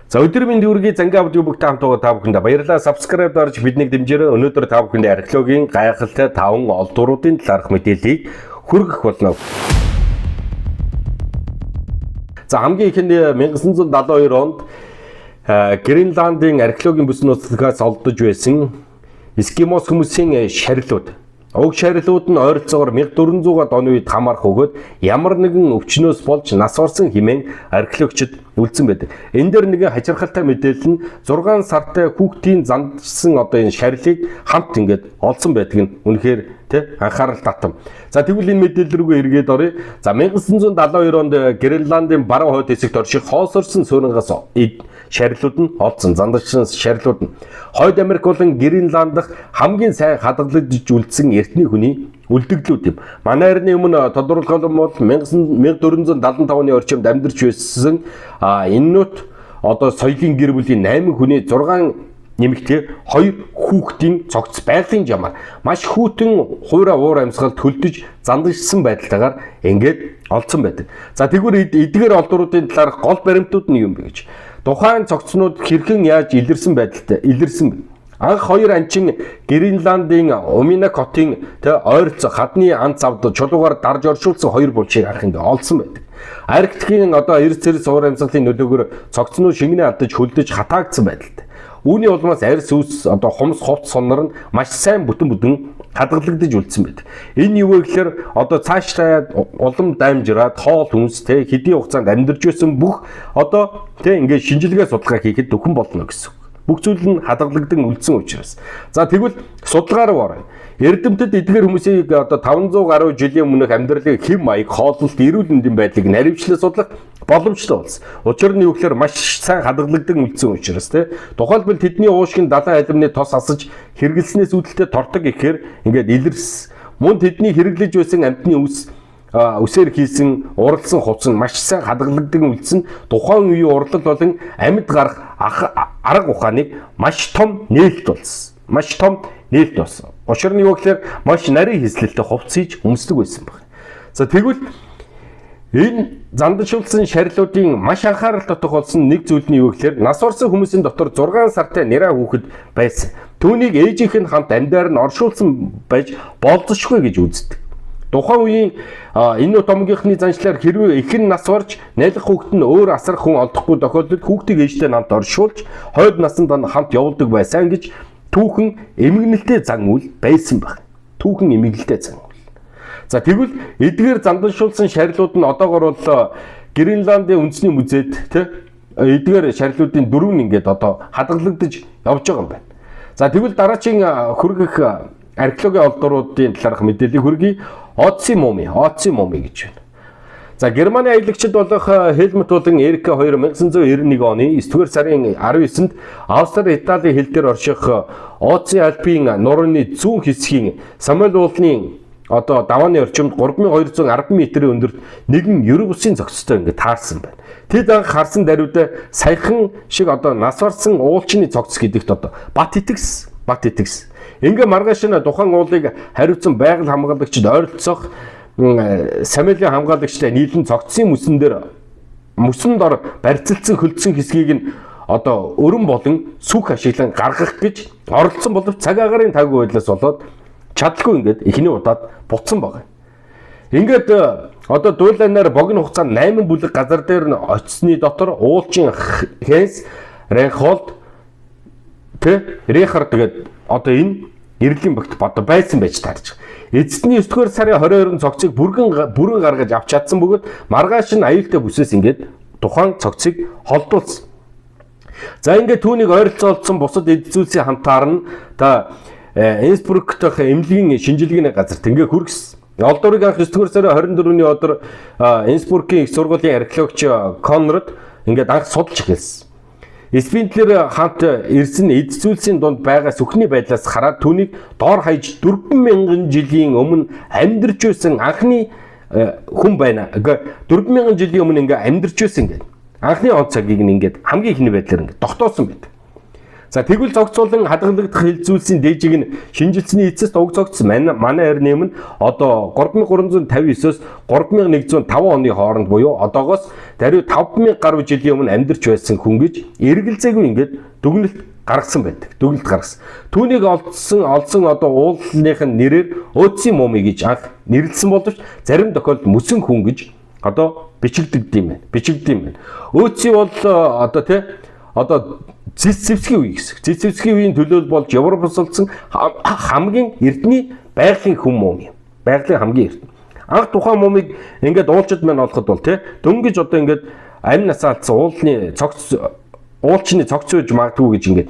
За өдөр минь дүүргийн Зангийн аудио бүгд хамт байгаа та бүхэнд баярлалаа. Subscribe дарж биднийг дэмжээрэй. Өнөөдөр та бүхэнд археологийн гайхалтай 5 олдуруудын талаарх мэдээллийг хүргэх болно. За хамгийн ихэнд 1972 онд Гренландын археологийн бүс нутгаас олдож байсан эскимос хүмүүсийн шарилууд. Уг шарилууд нь ойролцоогоор 1400-аад оны үед хамаарх өгөөд ямар нэгэн өвчнөөс болж нас орсон хэмээн археологчид үлдсэн байдаг. Энэ дээр нэгэн хачирхалтай мэдээлэл нь 6 сартай хүүхдийн зандсан энэ шарилыг хамт ингээд олсон байдаг нь үнэхээр анхаарал татам. За тэгвэл энэ мэдээлэл рүүгээ эргээд оръё. За 1972 онд Гренландын баруун хойд хэсэгт орших хоосорсон сууринаас шарилууд нь олдсон. Зандагчсан шарилууд нь Хойд Америк болон Гренланд дахь хамгийн сайн хадгалагдж үлдсэн эртний хүний үлдэгдлүүд юм. Манай эртний өмнө тодорхойлох юм бол 1475 оны орчимд амьдарч байсан энэнүүд одоо соёлын гэр бүлийн 8 хүний 6 нэмэгтэй 2 хүүхдийн цогц байгалийн жамаар маш хүйтэн хуурай уур амьсгал төлдөж зандагчсан байдалтайгаар ингээд олдсон байдаг. За тэгвэл эдгээр олдуруудын талаарх гол баримтууд нь юм бэ гэж. Тухайн цогцнууд хэрхэн яаж илэрсэн байдалтай илэрсэн. Анх 2 анчин Гренландын Уминакотын ойролцоо хадны анц авд чулуугаар дарж оршуулсан 2 булчийг харах ингээд олдсон байдаг. Арктикийн одоо эрс зэрс уур амьсгалын нөлөөгөөр цогцнууд шингэнэ алдаж хөлдөж хатаагдсан байдалтай. Үүний улмаас арьс үс одоо хумс ховц соннор нь маш сайн бүтэн хадгалагдаж үлдсэн байдаг. Энэ юу вэ гэхээр одоо цаашдаа улам даймжраад хоол хүнс хэдийн хугацаанд амьдарч байсан бүх одоо ингээд шинжилгээ судалгаа хийхэд төхөн болно гэсэн. Бүх зүйл нь хадгалагдсан үлдсэн учраас. За тэгвэл судалгаар орё. Эрдэмтэд эдгээр хүмүүсийг одоо 500 гаруй жилийн өмнөх амьдралыг хэм маяг, хооллолт, эрүүл мэндийн байдлыг наривчлан судлах боломжтой болсон. Учир нь юу гэхээр маш сайн хадгалагдсан үлдсэн учраас тухайлбал тэдний уушгийн далайн алимны тос асаж хэрэглэснээс үүдэлтэй тортог ихээр ингээд илэрс. Мөн тэдний хэрэглэж байсан амьтны үсээр хийсэн уралсан хувцс нь маш сайн хадгалагдсан үлдсэн тухайн үеийн урлал болон амьд гарах арга ухааныг маш том нээлт болсон. Маш том нээлт болсон. Учир нь юу гэхээр маш нарийн хэслэлтэй хувцс хийж өмсдөг байсан баг. За тэгвэл энэ зандашуулсан шарилуудын маш анхаарал татах болсон нэг зүйл нь юу гэхээр нас орсон хүмүүсийн дотор 6 сартай нэраа хүүхэд байсан. Түүнийг ээжийнх нь хамт амьдаар нь оршуулсан байж болзошгүй гэж үздэг. Тухайн үеийн энэ томгийнхны заншлаар хэрвээ ихэн нас орж найлх хүүхэд нь өөр асрах хүн олдохгүй тохиолдолд хүүхдийг ээжтэй хамт оршуулж хойд насанд хамт явуулдаг байсан гэж түүхэн эмгэнэлтэй зан үйл байсан баг. Түүхэн эмгэнэлтэй зан үйл. За тэгвэл эдгээр зандашуулсан шарилууд нь одоогор бол Гренландын үндэсний музейд эдгээр шарилуудын дөрөв нь ингээд одоо хадгалагдаж явж байгаа юм байна. За тэгвэл дараагийн хүргэх археологийн олдуруудын талаарх мэдээллийг хүргэе. Оци муми гэж байна. За Германы аялагчид болох Хельмут болон Эрика 1991 оны 9-р сарын 19-нд Австри Италийн хил дээр орших Оци Альпийн нурууны зүүн хэсгийн Самуэль уулны одоо давааны орчимд 3210 м-ийн өндөрт нэгэн ерөг усын зохистой ингээд таарсан байна. Тэд анх харсан даруйда саяхан шиг одоо нас орсон уулчны цогц гэдэгт одоо бат итгэс. Ингээ маргааш нь тухайн уулыг хариуцсан байгаль хамгаалагчид ойролцоох Самуэлийн хамгаалагчтай нийлэн цогцсын мөсөнд ор барьцалцсан хөлдсөн хэсгийг нь одоо өрөн болон сүх ашиглан гаргах гэж оролцсон боловч цаг агарын таагүй байдлаас болоод чадалгүй ингээд эхний удаад буцсан байгаа. Ингээд одоо дуулайнаар богино хугацаанд 8 бүлэг газар дээр нь очисны дотор уулчин Хенс Рейнхолд Рихард тэгээд одоо энэ эрдлийн багт бод байсан байж таарч. Эцэстний 9-р сарын 22-нд цогцыг бүрэн гаргаж авч чадсан бөгөөд маргааш нь аюултай бүсээс ингээд тухайн цогцыг холдуулсан. За ингээд түүнийг ойролцоо олдсон бусад эд зүйлсийн хамтаар нь Инсбрукт дах эмнэлгийн шинжилгээний газарт ингээ хүргэсэн. Олдурыг анх 9-р сарын 24-ний өдөр Инсбрукийн их сургуулийн археологч Конрад ингээд анх судалж эхэлсэн. Спинтлер хамт ирсэн эд зүйлсийн дунд байгаа сүхний байдлаас хараад түүнийг доор хаяж 4000 жилийн өмнө амьдарч байсан анхны хүн байна. 4000 жилийн өмнө ингээ амьдарч байсан гэдэг. Анхны он цагийг нь ингээд хамгийн ихний байдлаар ингээд тогтоосон байдаг. За тэгвэл зохицуулан хадгалагдах хил зүйлсийн дээжийг нь шинжилсэний эцэст уг зохицол манай харь нэм нь одоо 3359-оос 3105 оны хооронд буюу одоогоос даруй 5000 гаруй жилийн өмнө амьдарч байсан хүн гэж эргэлзээгүй ингээд дүгнэлт гаргасан байдаг. Дүгнэлт гаргасан. Түүнийг олсон одоо уулынх нь нэрээр Өөцийн мумий гэж анх нэрлсэн боловч зарим тохиолдолд мөсөн хүн гэж одоо бичигддэг юм байна. Өөцийн бол одоо Цэцэвсгийн үе гэсэн. Цэцэвсгийн үеийн төлөөл болж Европоос олсон хамгийн эрдний байгалийн хүн мумий. Байгалийн хамгийн эрдэнэ. Анх тухайн мумийг ингээд уулчид маань олоход бол дөнгөж одоо ингээд амь насаа алдсан уулчны цогц үж магадгүй гэж ингээд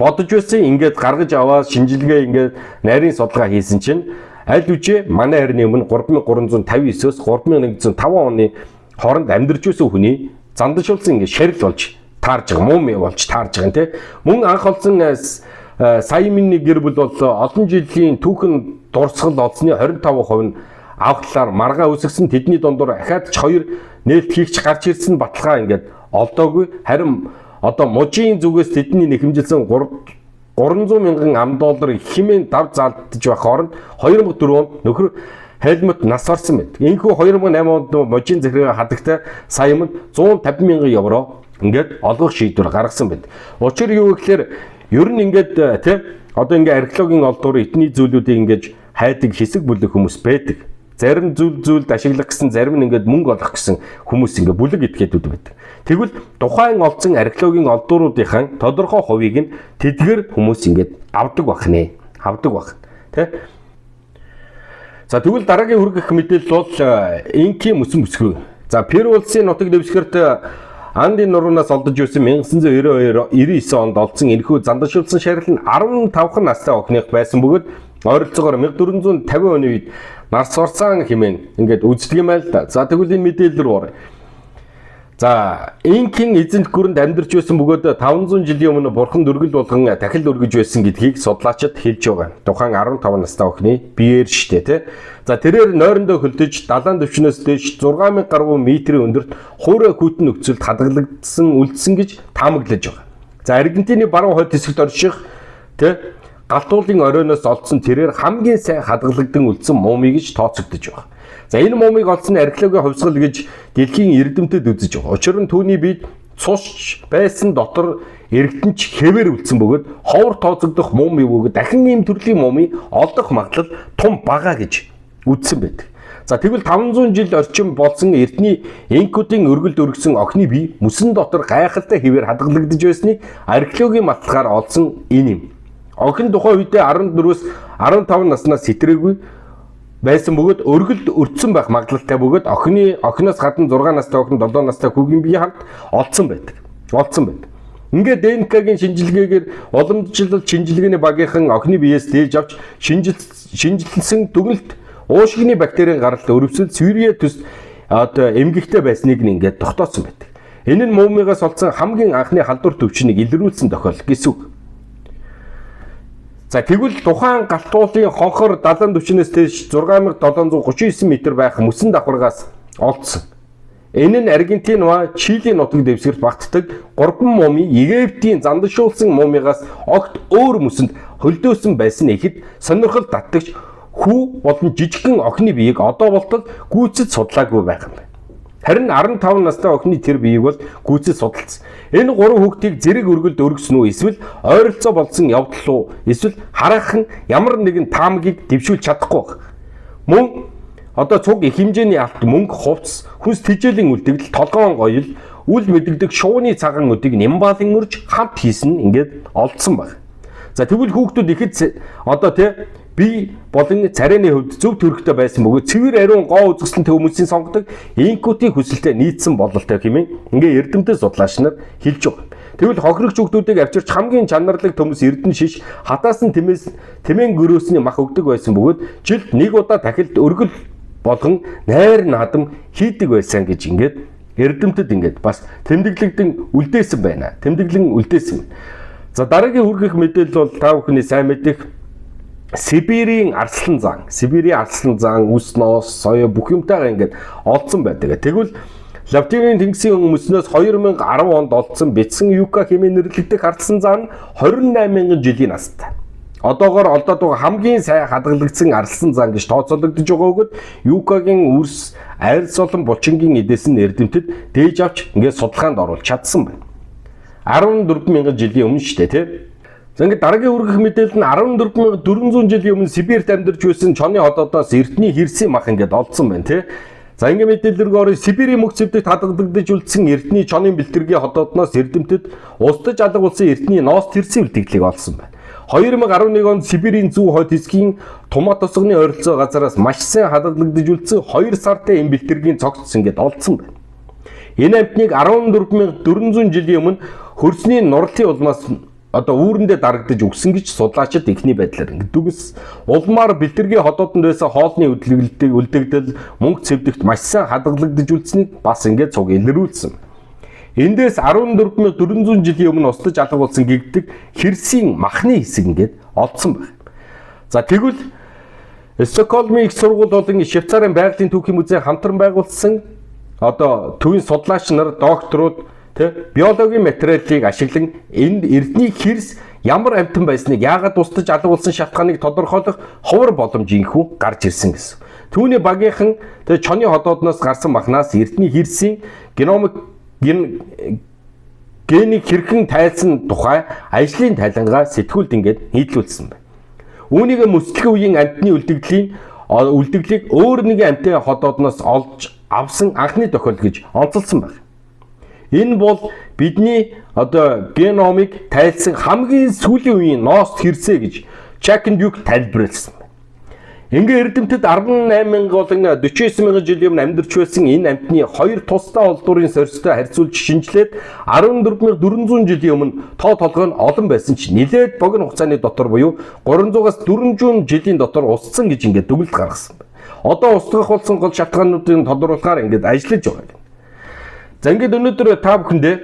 бодож байсан. Ингээд гаргаж аваад шинжилгээ ингээд нарийн судалгаа хийсэн чинь аль үжи манай харь нэм нь 3359-оос 3105 оны хооронд амьдарч байсан хүний зандашуулсан ингээд шарил болж таарж байгаа, мумий болж таарж байгаа тийм. Мөн анх олсон Саймны гэр бүл бол олон жилийн түүхэн дурсгал олсны 25% нь авахлаар маргаа үсгсэн. Тэдний дундуур ахаад ч 2 нээлт хийгч гарч ирсэн баталгаа ингээд олдоогүй. Харин одоо мужийн зүгээс тэдний нэхэмжилсэн 300 мянган $, хэмээн дав заалдж байх хооронд 2004 онд нөхөр Хельмут нас орсон байд. Энэхүү 2008 онд мужийн захиргаа хадагтай Саймон €150,000 ингээд олгох шийдвэр гаргасан байд. Учир юу гэхээр ер нь ингээд тийм одоо ингээд археологийн олдуур этний зүйлүүдийг ингээд хайдаг хэсэг бүлэг хүмүүс байдаг. Зарим зүйлд ашиглах гэсэн, зарим нь ингээд мөнгө олох гэсэн хүмүүс ингээд бүлэг этгээдүүд байдаг. Тэгвэл тухайн олдсон археологийн олдууруудынхаа тодорхой хувийг нь тэдгэр хүмүүс ингээд авдаг байх нэ. Тэ? За тэгвэл дараагийн хүргэх мэдээлэл бол инкийн мөсөн бүсгүй. За Перу улсын нутаг дэвсгэрт Андын нуруунаас олдож байсан 1999 онд олдсон энэхүү зандашуулсан шарил нь 15 настай охиных байсан бөгөөд ойролцоогоор 1450 оны үед нарс орсон хэмээн ингээд үздэг юм байл да. За тэгвэл энэ мэдээлэл рүү оръё. За инкийн эзэнт гүрэнд амьдарч байсан бөгөөд 500 жилийн өмнө бурхан дөргөл болгон дахил өргөж байсан гэдгийг судлаачид хэлж байгаа. Тухайн 15 настай охины биеэр штэ тий. За тэрээр нойрондоо хөлдөж далайн төвчнөөс дээш 6000 гаруй метрийн өндөрт хуурай хүйтэн нөхцөлд хадгалагдсан үлдсэн гэж таамаглаж байгаа. За Аргентины баруун хойд хэсэгт орших тий галтуулын оройноос олдсон тэрээр хамгийн сайн хадгалагдсан үлдсэн мумий гэж тооцогдож байгаа. За энэ мумийг олсон археологийн хувьсгал гэж дэлхийн эрдэмтэд үзэж байгаа. Учир нь түүний биед цусч байсан дотор эргэтэнч хэвээр үлдсэн бөгөөд ховор тооцогдох мумий бөгөөд дахин ийм төрлийн мумий олдох магадлал тун бага гэж үзсэн байдаг. За тэгвэл 500 жил орчим болсон эртний инкуудын өргөлд өргөсөн охины бие мөсөн дотор гайхалтай хэвээр хадгалагдж байсныг археологийн материалаар олсон энэ юм. Охин тухайн үедээ 14-өөс 15 наснаас сэтрээгүй байсан бөгөөд өргөлд өртсөн байх магадлалтай бөгөөд охиноос гадна 6 настай охин 7 настай хүүгийн бие хамт олдсон байдаг. Ингээд ДНК-гийн шинжилгээгээр уламжлалт шинжилгээний багийнхан охины биеэс дээж авч шинжилсэн дүгнэлт уушгины бактерийн гаралт өрөвсөл цэврээ төс одоо эмгэгтэй байсныг нь ингээд тогтоосон байдаг. Энэ нь мумигаас олдсон хамгийн анхны халдвар төвчнийг илрүүлсэн тохиол гэсэн үг. За тэгвэл тухайн галтуулын хонхор далайн төвчнөөс дээш 6739 м байх мөсөн давхаргаас олдсон. Энэ нь Аргентин ба Чилийн нутаг дэвсгэрт багтдаг 3 мумий Египтийн зандашуулсан мумигаас огт өөр мөсөнд хөлдөөсөн байсан ихэд сонирхол татдагч хүү болон жижигхэн охины биеийг одоо болтол гүйцэд судлаагүй байх юм байна. Харин 15 настай охины тэр биеийг бол гүйцэд судалсан. Энэ 3 хүүхдийг зэрэг өргөлд өргөсөн үү эсвэл ойролцоо болсон явдал уу эсвэл хараахан ямар нэгэн таамагийг дэвшүүлж чадахгүй баг. Мөн одоо цуг их хэмжээний алт мөнгө хувцс хүнс тэжээлийн үлдэгдэл толгоон гоёл үл мэдэгдэг шууны цагаан өдийг Нямбалын өрж хамт хийсэн ингээд олдсон баг. За тэгвэл хүүхдүүд ихэд одоо бие болон царайны хувьд зөв төрхтэй байсан бөгөөд цэвэр ариун гоо үзэсгэлэн хүмүүсийн сонгодог инкутийн хүсэлтэд нийцсэн бололтой хэмээн ингээ эрдэмтэд судлаач нар хэлж байгаа. Тэгвэл хохирогч хүүхдүүдийг авчирч хамгийн чанарлаг төмс эрдэн шиш хатаасан тэмээн гөрөөсний мах өгдөг байсан бөгөөд жилд нэг удаа дахилд өргөл болгон найр наадам хийдэг байсан гэж ингээд эрдэмтэд ингээд бас тэмдэглэгдэн үлдээсэн байна. За дараагийн хүргэх мэдээлэл бол та бүхний сайн мэдих Сибирийн арслан зан, үс ноос, соёо бүх юмтайгаа ингээд олдсон байдаг. Тэгвэл Латвийн тэнгисийн өмнөөс 2010 онд олдсон бэцсэн Юка хэмээн нэрлэгдэх ардсан зан 28,000 жилийн настай. Одоогоор олдоод байгаа хамгийн сайн хадгалагдсан ардсан зан гэж тооцоологдож байгаа бөгөөд Юкагийн үрс айрс олон булчингийн эдээс нь эрдэмтэд дээж авч ингээд судалгаанд оруулж чадсан байна. 14,000 жилийн өмнө шүү дээ, тийм. За ингээд дараагийн үргэх мэдээлэл нь 14,400 жилийн өмнө Сибирьт амьдарч байсан чоны хотоодоос эртний хэрсийн мах ингээд олдсон байна, тийм. За ингээд мэдээлэлээр орой Сибирийн мөх цэвдэд хадгалагдаж үлдсэн эртний чонын бэлтгэргийн хотоодноос эрдэмтэд устдаж алга болсон эртний ноос тэрсийн үлдэгдлийг олсон байна. 2011 онд Сибирийн зүүн хойд хэсгийн Тумат тосгоны ойролцоо газараас маш сайн хадгалагдаж үлдсэн 2 сартай энэ бэлтгэргийн цогц ингээд олдсон байна. Энэ амтныг 14,400 жилийн өмнө хөрсний нурлын улмаас үүрэндээ дарагдаж өгсөн гэж судлаачид ихний байдлаар ингээд дүгс улмаар бэлтгэргийн хотоодонд байсан хоолны үлдэгдэл мөнгө цэвдэгт маш сайн хадгалагдаж үлдсэнийг бас ингээд цуг илрүүлсэн. Эндээс 14,400 жилийн өмнө устдаж алга болсон гэгдэг хэрсийн махны хэсэг ингээд олдсон байна. За тэгвэл Стокгольмын их сургууль болон Швейцарын байгалийн түүхийн музей хамтран байгуулсан төвийн судлаач нар докторууд биологийн материалыг ашиглан энд эрдний хэрс ямар амьтан байсныг яагаад устдаж алга болсон шалтгааныг тодорхойлох ховор боломжийнхүү гарч ирсэн гэсэн. Түүний багийнхан чоны хотоодноос гарсан махнаас эрдний хэрсийн генийг хэрхэн тайлсан тухай ажлын тайлангаа сэтгүүлд ингээд нийтлүүлсэн байна. Үүнийг мөслөх үеийн амьтны үлдэгдлийг өөр нэгэн амьтны хотоодноос олж авсан анхны тохиолдол гэж онцолсон байна. Энэ бол бидний геномыг тайлсан хамгийн сүүлийн үеийн ноос хэрсээ гэж Чак Дюк тайлбарласан байна. Ингээ эрдэмтэд 18,000 болон 49,000 жилийн өмнө амьдарч байсан энэ амьтны хоёр тусдаа олдуурын сорьстой харьцуулж шинжилээд 14,400 жилийн өмнө тоо толгой нь олон байсан ч нэлээд богино хугацааны дотор буюу 300-аас 400 жилийн дотор устсан гэж ингээд дүгнэлт гаргасан байна. Одоо устгах болсон гол шалтгаануудыг тодруулахаар ингээд ажиллаж байгаа. За ингээд өнөөдөр та бүхэндээ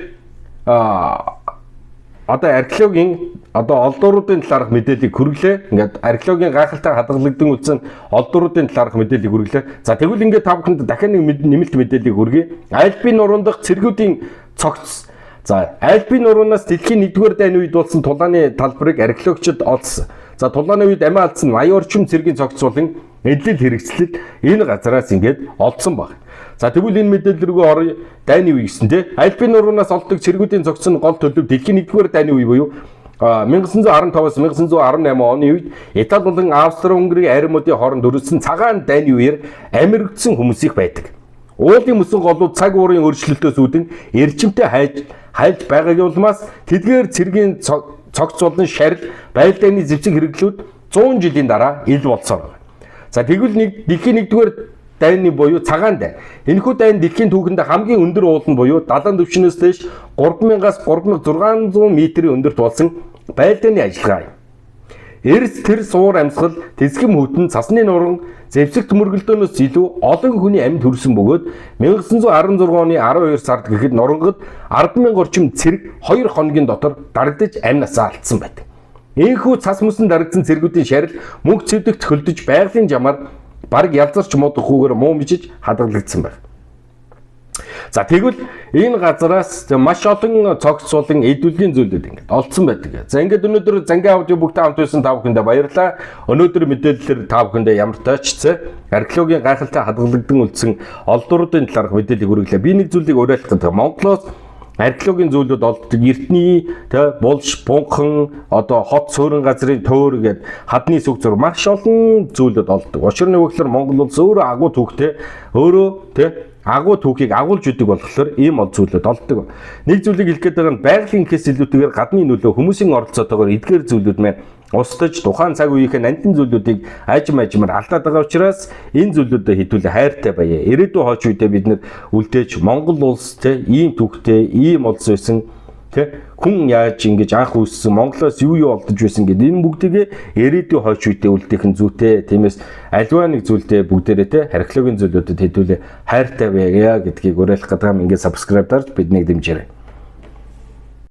археологийн олдууруудын талаарх мэдээллийг хүргэлээ. Ингээд археологийн гайхалтай хадгалагдсан үлдсэн олдууруудын талаарх мэдээллийг хүргэлээ. За тэгвэл ингээд та бүхэнд дахин нэг нэмэлт мэдээллийг хүргэе. Альпийн нуруунд дах цэргүүдийн цогц. За Альпийн нуруунаас дэлхийн 1-р дайны үед болсон тулааны талбарыг археологчид олсон. За тулааны үед амиа алдсан 80 орчим цэргийн цогц болон эдлэл хэрэгслэл энэ газараас ингээд олдсон баг. За тэгвэл энэ мэдээлэл рүү орё. Дайны үе гэсэн тий. Альпийн нуруунаас олдог цэргүүдийн цогц нь гол төлөв дэлхийн 1-р дайны үе буюу 1915-аас 1918 оны үед Итали болон Австри-Унгарын армиудын хооронд өрөвсөн цагаан дайны үеэр амьрагдсан хүмүүс их байдаг. Уулын мөсөн голууд цаг уурын өөрчлөлтөөс үүдэн эрчимтэй хайлж байгаагийн улмаас тэдгээр цэргийн цогц болон шарил байгаль дайны зэвсэг хэрэглүүд 100 жилийн дараа ил болсоор байна. За тэгвэл дэлхийн 1-р дайны буюу цагаан дайн. Энэхүү дайн дэлхийн түүхэнд хамгийн өндөр уул нь буюу далайн түвшнээс дээш 3,000-аас 3,600 метрийн өндөрт болсон байгаль дайны ажиллагаа юм. Эрс тэр суур амьсгал, тэсгэм хөтөн, цасны нуран, зэвсэг төмөргөлдөөнөөс илүү олон хүний амьд хүрсэн бөгөөд 1916 оны 12 сард гэхэд нурангад 10,000 орчим цэрэг 2 хоногийн дотор дарагдаж амь насаа алдсан байдаг. Ийхүү цас мөсөн дарагдсан цэргүүдийн шарил мөнх цэвдэгт хөлдөж байгалийн жамаар бараг ялзарч муудахгүйгээр муу мижиж хадгалагдсан байна. За тэгвэл энэ газараас маш олон цогц болон эдүлгийн зүйлүүд ингээд олдсон байдаг. За ингээд өнөөдөр Зангийн аудио бүгд хамт байсан та бүхэндээ баярлалаа. Өнөөдөр мэдээлэлээр та бүхэндээ ямар тач археологийн гайхалтай хадгалагдсан үлдсэн олдууруудын талаарх мэдээллийг хүргэлээ. Би нэг зүйлийг уриалах гэдэг. Монголоос археологийн зүйлүүд олддог эртний булш, бунхан, хот суурин газрын тойр гээд хадны сүг зур маш олон зүйлүүд олддог. Учир нь өгөхлөр Монгол улс өөрөө агуу түүхтэй агуу түүхийг агуулж өгдөг болохоор ийм зүйлүүд олддог. Нэг зүйлийг хэлэх гээд байгаа нь байгалийн инхээс илүүтэйгээр гадны нөлөө хүмүүсийн оролцоотойгоор эдгээр зүйлүүд маань устдаж тухайн цаг үеийнхээ нандин зүйлүүдийг ажмаар алдаад байгаа учраас энэ зүйлүүдэд хэдүүлээ хайртай байе. Ирээдүйн хойч үедээ бид нэр үлдээж Монгол улс ийм түүхтэй, ийм улс байсан хүн яаж ингэж анх үүссэн Монголоос юу олдож байсан гэдэг энэ бүгдийг ирээдүйн хойч үедээ үлдээх нь зүйтэй. Тиймээс альва нэг зүйлдээ бүгдээрээ археологийн зүйлүүдэд хэдүүлээ хайртай байя гэдгийг уриалах гэдэг юм. Ингээд subscribe дарж биднийг дэмжээрэй.